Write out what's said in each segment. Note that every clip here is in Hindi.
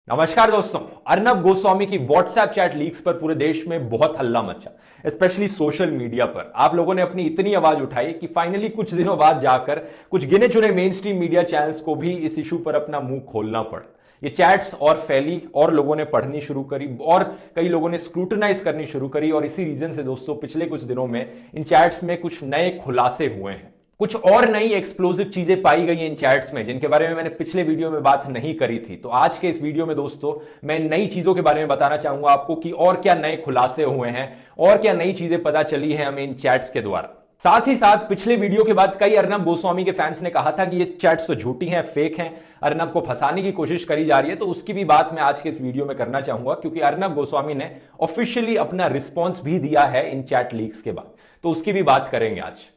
नमस्कार दोस्तों। अर्नब गोस्वामी की व्हाट्सएप चैट लीक्स पर पूरे देश में बहुत हल्ला मचा, स्पेशली सोशल मीडिया पर। आप लोगों ने अपनी इतनी आवाज उठाई कि फाइनली कुछ दिनों बाद जाकर कुछ गिने चुने मेन स्ट्रीम मीडिया चैनल्स को भी इस इशू पर अपना मुंह खोलना पड़ा। ये चैट्स और फैली और लोगों ने पढ़नी शुरू करी और कई लोगों ने स्क्रूटनाइज करनी शुरू करी, और इसी रीजन से दोस्तों पिछले कुछ दिनों में इन चैट्स में कुछ नए खुलासे हुए हैं। कुछ और नई एक्सप्लोसिव चीजें पाई गई हैं इन चैट्स में, जिनके बारे में मैंने पिछले वीडियो में बात नहीं करी थी। तो आज के इस वीडियो में दोस्तों मैं नई चीजों के बारे में बताना चाहूंगा आपको कि और क्या नए खुलासे हुए हैं और क्या नई चीजें पता चली हैं हमें इन चैट्स के द्वारा। साथ ही साथ पिछले वीडियो के बाद कई अर्नब गोस्वामी के फैंस ने कहा था कि ये चैट्स तो झूठी हैं, फेक हैं, अर्नब को फंसाने की कोशिश करी जा रही है। तो उसकी भी बात मैं आज के इस वीडियो में करना चाहूंगा, क्योंकि अर्नब गोस्वामी ने ऑफिशियली अपना रिस्पॉन्स भी दिया है इन चैट लीक्स के बाद। तो उसकी भी बात करेंगे आज।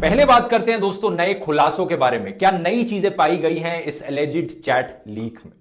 पहले बात करते हैं दोस्तों नए खुलासों के बारे में। क्या नई चीजें पाई गई हैं इस एलिजिड चैट लीक में।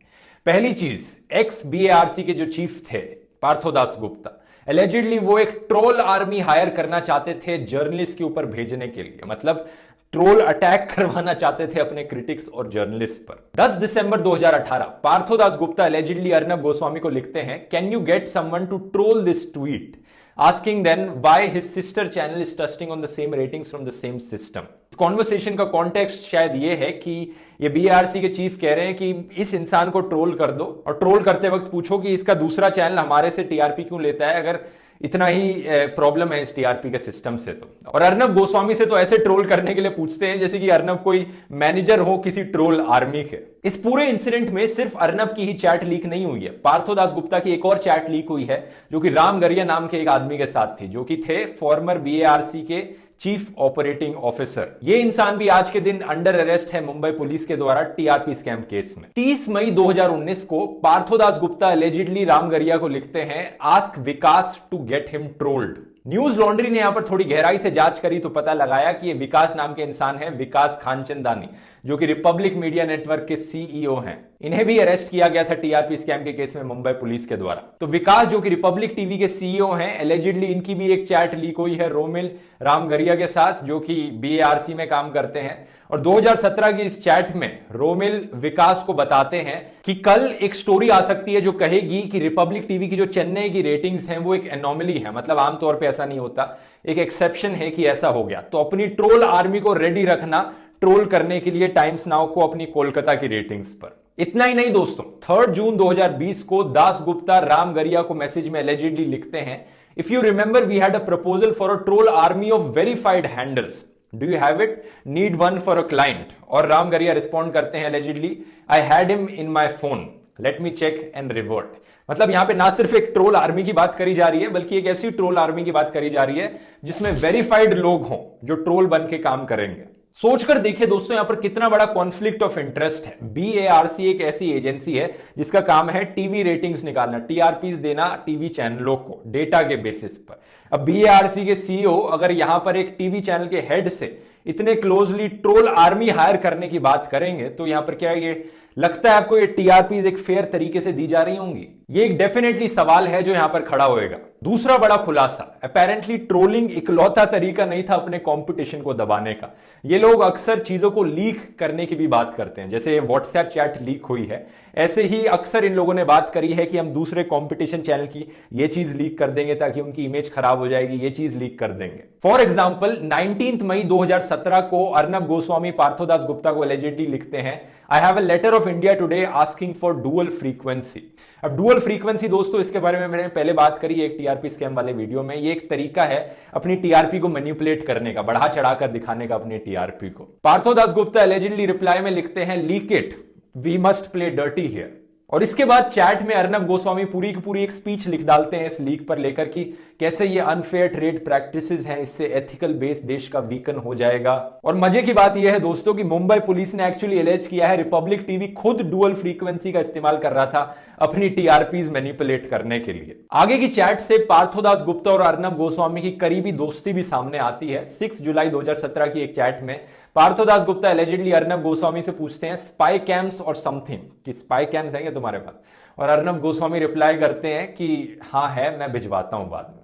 पहली चीज, एक्स बीएआरसी के जो चीफ थे पार्थोदास गुप्ता, एलिजिडली वो एक ट्रोल आर्मी हायर करना चाहते थे जर्नलिस्ट के ऊपर भेजने के लिए, मतलब ट्रोल अटैक करवाना चाहते थे अपने क्रिटिक्स और जर्नलिस्ट पर। 10 दिसंबर 2018 पार्थोदास गुप्ता एलिजिडली अर्नब गोस्वामी को लिखते हैं, can you get someone to troll this tweet asking then why his sister channel is trusting on the same ratings from the same system। इस कॉन्वर्सेशन का कॉन्टेक्स्ट शायद ये है कि ये बीआरसी के चीफ कह रहे हैं कि इस इंसान को ट्रोल कर दो, और ट्रोल करते वक्त पूछो कि इसका दूसरा चैनल हमारे से टीआरपी क्यों लेता है, अगर इतना ही प्रॉब्लम है इस टीआरपी के सिस्टम से तो। और अर्नब गोस्वामी से तो ऐसे ट्रोल करने के लिए पूछते हैं जैसे कि अर्नब कोई मैनेजर हो किसी ट्रोल आर्मी के। इस पूरे इंसिडेंट में सिर्फ अर्नब की ही चैट लीक नहीं हुई है, पार्थोदास गुप्ता की एक और चैट लीक हुई है जो कि राम गरिया नाम के एक आदमी के साथ थी, जो कि थे फॉर्मर बीएआरसी के चीफ ऑपरेटिंग ऑफिसर। ये इंसान भी आज के दिन अंडर अरेस्ट है मुंबई पुलिस के द्वारा टीआरपी स्कैम केस में। 30 मई 2019 को पार्थोदास गुप्ता एलिजिडली राम गरिया को लिखते हैं, ask Vikas to get him trolled. Newslaundry ने यहां पर थोड़ी गहराई से जांच करी तो पता लगाया कि ये विकास नाम के इंसान है, विकास खानचंदानी, जो कि रिपब्लिक मीडिया नेटवर्क के सीईओ हैं। इन्हें भी अरेस्ट किया गया था टीआरपी स्कैम के केस में मुंबई पुलिस के द्वारा। तो विकास जो कि रिपब्लिक टीवी के सीईओ हैं, एलिजिडली इनकी भी एक चैट लीक हुई है रोमिल राम गरिया के साथ, जो कि बीएआरसी में काम करते हैं। और 2017 की इस चैट में रोमिल विकास को बताते हैं कि कल एक स्टोरी आ सकती है जो कहेगी कि रिपब्लिक टीवी की जो चेन्नई की रेटिंग्स हैं वो एक एनोमली है, मतलब आमतौर पे ऐसा नहीं होता, एक एक्सेप्शन है कि ऐसा हो गया। तो अपनी ट्रोल आर्मी को रेडी रखना ट्रोल करने के लिए टाइम्स नाउ को अपनी कोलकाता की रेटिंग्स पर। इतना ही नहीं दोस्तों, 3 जून 2020 को दास गुप्ता राम गरिया को मैसेज में एलिजिडली लिखते हैं, if you remember we had a proposal for a troll army of verified handles, do you have it, need one for a client. और राम गरिया रिस्पॉन्ड करते हैं allegedly, I had him in my phone, let me check and revert. मतलब यहां पे ना सिर्फ एक ट्रोल आर्मी की बात करी जा रही है, बल्कि एक ऐसी ट्रोल आर्मी की बात करी जा रही है जिसमें वेरीफाइड लोग हों जो ट्रोल बन के काम करेंगे। सोचकर देखिए दोस्तों यहां पर कितना बड़ा कॉन्फ्लिक्ट ऑफ इंटरेस्ट है। बीएआरसी एक ऐसी एजेंसी है जिसका काम है टीवी रेटिंग्स निकालना, टीआरपीस देना टीवी चैनलों को डेटा के बेसिस पर। अब बीएआरसी के सीईओ अगर यहां पर एक टीवी चैनल के हेड से इतने क्लोजली ट्रोल आर्मी हायर करने की बात करेंगे, तो यहां पर क्या ये लगता है आपको ये टीआरपीज एक फेयर तरीके से दी जा रही होंगी? ये एक डेफिनेटली सवाल है जो यहां पर खड़ा होएगा। दूसरा बड़ा खुलासा, अपेरेंटली ट्रोलिंग इकलौता तरीका नहीं था अपने कंपटीशन को दबाने का। ये लोग अक्सर चीजों को लीक करने की भी बात करते हैं, जैसे व्हाट्सएप चैट लीक हुई है, ऐसे ही अक्सर इन लोगों ने बात करी है कि हम दूसरे कंपटीशन चैनल की ये चीज लीक कर देंगे ताकि उनकी इमेज खराब हो जाएगी, ये चीज लीक कर देंगे। फॉर एग्जाम्पल 19 मई 2017 को अर्नब गोस्वामी पार्थोदास गुप्ता को एलिजिडली लिखते हैं, I have a letter of India Today asking for dual frequency. अब डुअल फ्रीक्वेंसी दोस्तों इसके बारे में मैंने पहले बात करी एक टीआरपी स्कैम वाले वीडियो में। ये एक तरीका है अपनी टीआरपी को मैनिपुलेट करने का, बढ़ा चढ़ाकर दिखाने का अपनी टीआरपी को। पार्थोदास गुप्ता एलिजिडली रिप्लाई में लिखते हैं, leak it, we must play dirty here. और इसके बाद चैट में अर्नब गोस्वामी पूरी की पूरी एक स्पीच लिख डालते हैं इस लीक पर लेकर कि कैसे ये अनफेयर ट्रेड प्रैक्टिसेस हैं, इससे एथिकल बेस देश का वीकन हो जाएगा। और मजे की बात यह है दोस्तों कि मुंबई पुलिस ने एक्चुअली एलेज किया है रिपब्लिक टीवी खुद डुअल फ्रीक्वेंसी का इस्तेमाल कर रहा था अपनी टीआरपीज मैनिपुलेट करने के लिए। आगे की चैट से पार्थोदास गुप्ता और अर्नब गोस्वामी की करीबी दोस्ती भी सामने आती है। 6 जुलाई 2017 की एक चैट में पार्थोदास गुप्ता एलिजिडली अर्नब गोस्वामी से पूछते हैं, स्पाई कैम्स और समथिंग, कि स्पाई कैम्स हैं क्या तुम्हारे पास? और अर्नब गोस्वामी रिप्लाई करते हैं कि हाँ है, मैं भिजवाता हूं बाद में।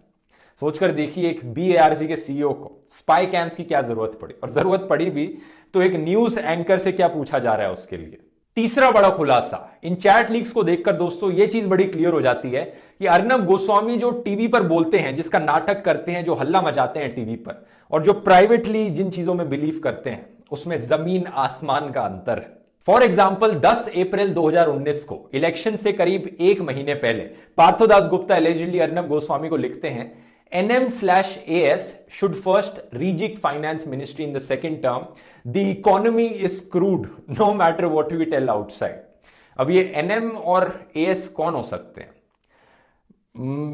सोचकर देखिए एक बीएआरसी के सीईओ को स्पाई कैम्प्स की क्या जरूरत पड़ी, और जरूरत पड़ी भी तो एक न्यूज एंकर से क्या पूछा जा रहा है उसके लिए। तीसरा बड़ा खुलासा, इन चैट लीक्स को देखकर दोस्तों ये चीज बड़ी क्लियर हो जाती है कि अर्नब गोस्वामी जो टीवी पर बोलते हैं, जिसका नाटक करते हैं, जो हल्ला मचाते हैं टीवी पर, और जो प्राइवेटली जिन चीजों में बिलीव करते हैं, उसमें जमीन आसमान का अंतर है। फॉर एग्जाम्पल 10 अप्रैल 2019 को इलेक्शन से करीब एक महीने पहले पार्थोदास गुप्ता एलिजिडली अर्नब गोस्वामी को लिखते हैं, NM/AS should first rejig finance ministry in the second term. The economy is screwed no matter what we tell outside. अब ये NM और AS कौन हो सकते हैं?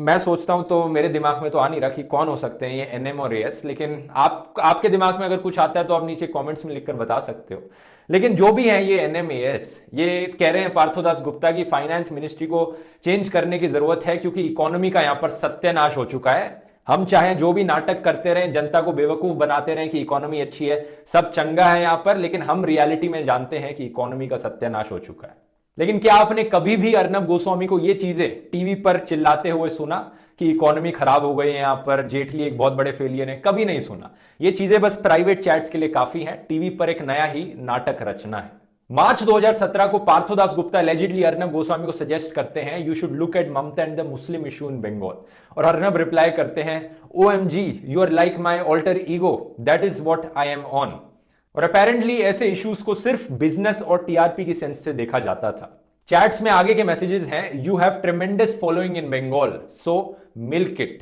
मैं सोचता हूं तो मेरे दिमाग में तो आ नहीं रहा कि कौन हो सकते हैं ये NM और AS, लेकिन आपके दिमाग में अगर कुछ आता है तो आप नीचे कमेंट्स में लिखकर बता सकते हो। लेकिन जो भी है ये NM AS, ये कह रहे हैं पार्थोदास गुप्ता की फाइनेंस मिनिस्ट्री को चेंज करने की जरूरत है क्योंकि इकोनॉमी का यहां पर सत्यानाश हो चुका है। हम चाहे जो भी नाटक करते रहें, जनता को बेवकूफ बनाते रहें कि इकोनॉमी अच्छी है, सब चंगा है यहां पर, लेकिन हम रियलिटी में जानते हैं कि इकोनॉमी का सत्यानाश हो चुका है। लेकिन क्या आपने कभी भी अर्नब गोस्वामी को ये चीजें टीवी पर चिल्लाते हुए सुना कि इकोनॉमी खराब हो गई है, यहां पर जेटली एक बहुत बड़े फेलियर है? कभी नहीं सुना। ये चीजें बस प्राइवेट चैट्स के लिए काफी हैं, टीवी पर एक नया ही नाटक रचना है। मार्च 2017 को पार्थोदास गुप्ता एलिजिडली अर्नब गोस्वामी को सजेस्ट करते हैं, you should look at Mamata and the Muslim issue in Bengal, और अर्नब रिप्लाई करते हैं, OMG, you are like my alter ego, that is what I am on. और अपेरेंटली ऐसे इश्यूज को सिर्फ बिजनेस और टीआरपी की सेंस से देखा जाता था। चैट्स में आगे के मैसेजेस हैं, you have tremendous following in Bengal, so milk it.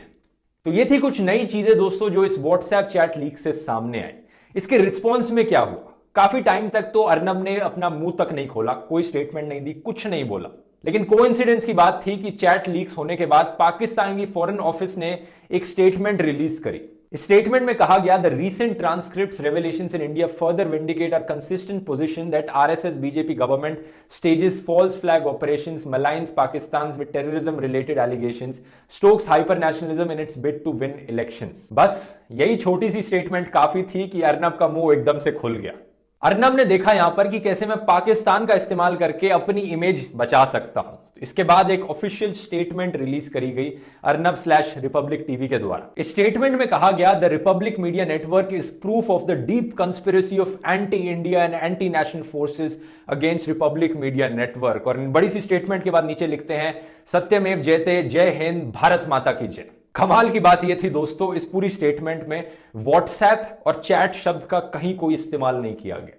तो ये थी कुछ नई चीजें दोस्तों जो इस व्हाट्सएप चैट लीक से सामने आई। इसके रिस्पॉन्स में क्या हुआ? काफी टाइम तक तो अर्नब ने अपना मुंह तक नहीं खोला, कोई स्टेटमेंट नहीं दी, कुछ नहीं बोला। लेकिन कोइंसिडेंस की बात थी कि चैट लीक्स होने के बाद पाकिस्तान की फॉरेन ऑफिस ने एक स्टेटमेंट रिलीज करी। इस स्टेटमेंट में कहा गया, the recent transcripts revelations in India further vindicate our consistent position that RSS BJP government stages false flag operations, maligns Pakistan with terrorism related allegations, stokes hyper nationalism in its bid to win elections. बस यही छोटी सी स्टेटमेंट काफी थी कि अर्नब का मुंह एकदम से खुल गया। अर्नब ने देखा यहां पर कि कैसे मैं पाकिस्तान का इस्तेमाल करके अपनी इमेज बचा सकता हूं। इसके बाद एक ऑफिशियल स्टेटमेंट रिलीज करी गई अर्नब/रिपब्लिक टीवी के द्वारा। इस स्टेटमेंट में कहा गया, the Republic media network is proof of the deep conspiracy of anti India and anti national forces against Republic media network. और बड़ी सी स्टेटमेंट के बाद नीचे लिखते हैं, सत्यमेव जयते, जय हिंद, भारत माता की जय। कमाल की बात यह थी दोस्तों, इस पूरी स्टेटमेंट में व्हाट्सएप और चैट शब्द का कहीं कोई इस्तेमाल नहीं किया गया।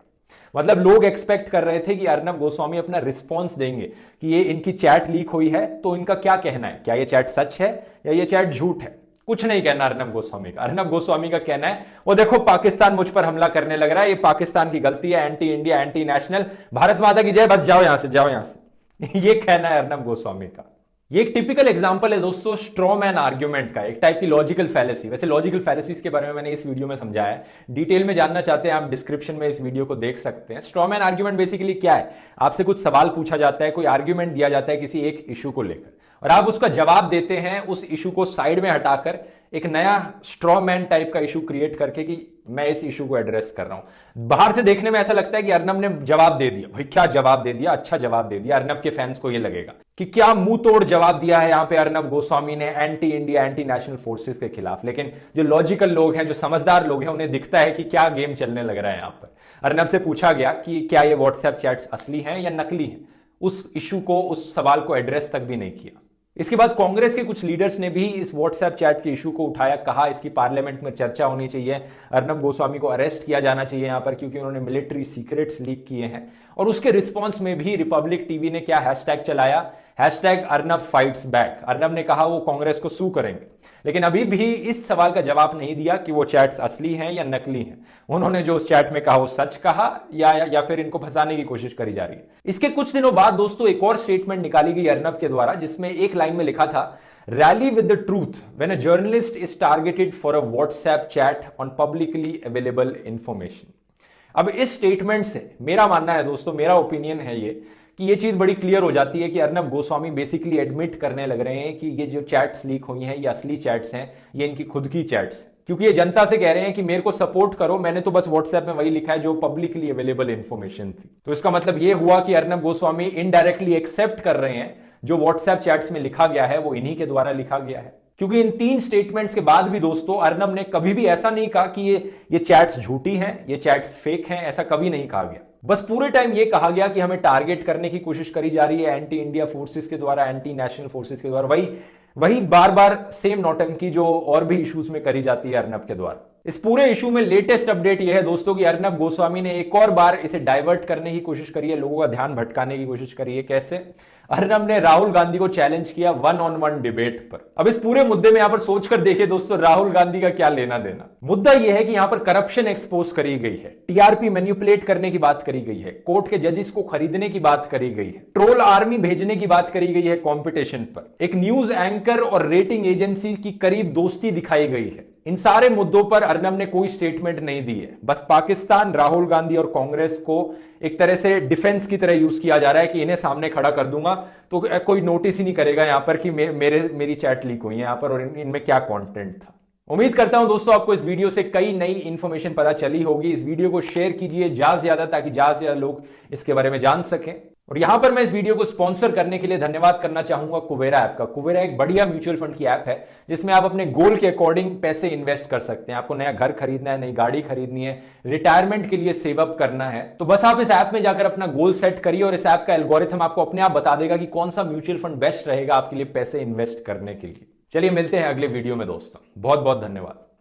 मतलब लोग एक्सपेक्ट कर रहे थे कि अर्नब गोस्वामी अपना रिस्पॉन्स देंगे कि ये इनकी चैट लीक हुई है तो इनका क्या कहना है, क्या ये चैट सच है या ये चैट झूठ है। कुछ नहीं कहना अर्नब गोस्वामी का। अर्नब गोस्वामी का कहना है, वो देखो पाकिस्तान मुझ पर हमला करने लग रहा है, ये पाकिस्तान की गलती है, anti India, anti national, Bharat माता की जय, बस जाओ यहां से, जाओ यहां से। ये कहना है अर्नब गोस्वामी का। ये एक टिपिकल एग्जांपल है दोस्तों स्ट्रॉ मैन आर्ग्यूमेंट का, एक टाइप की लॉजिकल फैलेसी। वैसे लॉजिकल फैलेसीज के बारे में मैंने इस वीडियो में समझाया है, डिटेल में जानना चाहते हैं आप डिस्क्रिप्शन में इस वीडियो को देख सकते हैं। स्ट्रॉ मैन आर्ग्यूमेंट बेसिकली क्या है, आपसे कुछ सवाल पूछा जाता है, कोई आर्ग्यूमेंट दिया जाता है किसी एक इशू को लेकर, और आप उसका जवाब देते हैं उस इशू को साइड में हटाकर एक नया स्ट्रॉ मैन टाइप का इशू क्रिएट करके कि मैं इस इशू को एड्रेस कर रहा हूं। बाहर से देखने में ऐसा लगता है कि अर्नब ने जवाब दे दिया। भाई क्या जवाब दे दिया, अच्छा जवाब दे दिया। अर्नब के फैंस को यह लगेगा कि क्या मुंह तोड़ जवाब दिया है यहां पे अर्नब गोस्वामी ने anti India, anti national forces के खिलाफ। लेकिन जो लॉजिकल लोग हैं, जो समझदार लोग हैं, उन्हें दिखता है कि क्या गेम चलने लग रहा है यहां पर। अर्नब से पूछा गया कि क्या ये व्हाट्सएप चैट्स असली हैं या नकली हैं। उस इशू को, उस सवाल को एड्रेस तक भी नहीं किया। इसके बाद कांग्रेस के कुछ लीडर्स ने भी इस व्हाट्सएप चैट के इशू को उठाया, कहा इसकी पार्लियामेंट में चर्चा होनी चाहिए, अर्नब गोस्वामी को अरेस्ट किया जाना चाहिए यहां पर क्योंकि उन्होंने मिलिट्री सीक्रेट्स लीक किए हैं। और उसके रिस्पॉन्स में भी रिपब्लिक टीवी ने क्या हैशटैग चलाया, hashtag Arnab fights back. Arnab ने कहा वो कांग्रेस को सू करेंगे, लेकिन अभी भी इस सवाल का जवाब नहीं दिया कि वो चैट्स असली हैं या नकली हैं। उन्होंने जो उस चैट में कहा वो सच कहा या फिर इनको फंसाने की कोशिश करी जा रही है। इसके कुछ दिनों बाद दोस्तों एक और स्टेटमेंट निकाली गई अर्नब के द्वारा, जिसमें एक लाइन में लिखा था, rally with the truth when a journalist is targeted for a WhatsApp chat on publicly available information. अब इस स्टेटमेंट से मेरा मानना है दोस्तों, मेरा ओपिनियन है ये कि ये चीज बड़ी क्लियर हो जाती है कि अर्नब गोस्वामी बेसिकली एडमिट करने लग रहे हैं कि ये जो चैट्स लीक हुई हैं ये असली चैट्स हैं, ये इनकी खुद की चैट्स, क्योंकि ये जनता से कह रहे हैं कि मेरे को सपोर्ट करो, मैंने तो बस व्हाट्सएप में वही लिखा है जो पब्लिकली अवेलेबल इंफॉर्मेशन थी। तो इसका मतलब ये हुआ कि अर्नब गोस्वामी इनडायरेक्टली एक्सेप्ट कर रहे हैं जो व्हाट्सएप चैट्स में लिखा गया है वो इन्हीं के द्वारा लिखा गया है। क्योंकि इन 3 स्टेटमेंट्स के बाद भी दोस्तों अर्नब ने कभी भी ऐसा नहीं कहा कि ये चैट्स झूठी हैं, ये चैट्स फेक हैं, ऐसा कभी नहीं कहा गया। बस पूरे टाइम ये कहा गया कि हमें टारगेट करने की कोशिश करी जा रही है एंटी इंडिया फोर्सेस के द्वारा, एंटी नेशनल फोर्सेस के द्वारा, वही वही बार बार सेम नौटंकी जो और भी इश्यूज में करी जाती है अर्नब के द्वारा। इस पूरे इशू में लेटेस्ट अपडेट यह है दोस्तों कि अर्नब गोस्वामी ने एक और बार इसे डाइवर्ट करने की कोशिश करी है, लोगों का ध्यान भटकाने की कोशिश करी है। कैसे? अर्नब ने राहुल गांधी को चैलेंज किया 1-on-1 डिबेट पर। अब इस पूरे मुद्दे में यहां पर सोचकर देखिए दोस्तों, राहुल गांधी का क्या लेना देना। मुद्दा यह है कि यहां पर करप्शन एक्सपोज करी गई है, टीआरपी मैनिपुलेट करने की बात करी गई है, कोर्ट के जजेस को खरीदने की बात करी गई है, ट्रोल आर्मी भेजने की बात करी गई है कंपटीशन पर, एक न्यूज एंकर और रेटिंग एजेंसी की करीब दोस्ती दिखाई गई है। इन सारे मुद्दों पर अर्नब ने कोई स्टेटमेंट नहीं दी है। बस पाकिस्तान, राहुल गांधी और कांग्रेस को एक तरह से डिफेंस की तरह यूज किया जा रहा है कि इन्हें सामने खड़ा कर दूंगा तो कोई नोटिस ही नहीं करेगा यहां पर कि मेरी चैट लीक हुई है यहां पर और इनमें क्या कंटेंट था। उम्मीद करता हूं दोस्तों आपको इस वीडियो से कई नई इंफॉर्मेशन पता चली होगी। इस वीडियो को शेयर कीजिए ज्यादा से ज्यादा ताकि ज्यादा से ज्यादा लोग इसके बारे में जान सकें। और यहां पर मैं इस वीडियो को स्पॉन्सर करने के लिए धन्यवाद करना चाहूंगा कुवेरा ऐप का। कुवेरा एक बढ़िया म्यूचुअल फंड की ऐप है जिसमें आप अपने गोल के अकॉर्डिंग पैसे इन्वेस्ट कर सकते हैं। आपको नया घर खरीदना है, नई गाड़ी खरीदनी है, रिटायरमेंट के लिए सेव अप करना है, तो बस आप इस ऐप में जाकर अपना गोल सेट करिए और इस ऐप का एल्गोरिथम आपको अपने आप बता देगा कि कौन सा म्यूचुअल फंड बेस्ट रहेगा आपके लिए पैसे इन्वेस्ट करने के लिए। चलिए मिलते हैं अगले वीडियो में दोस्तों, बहुत बहुत धन्यवाद।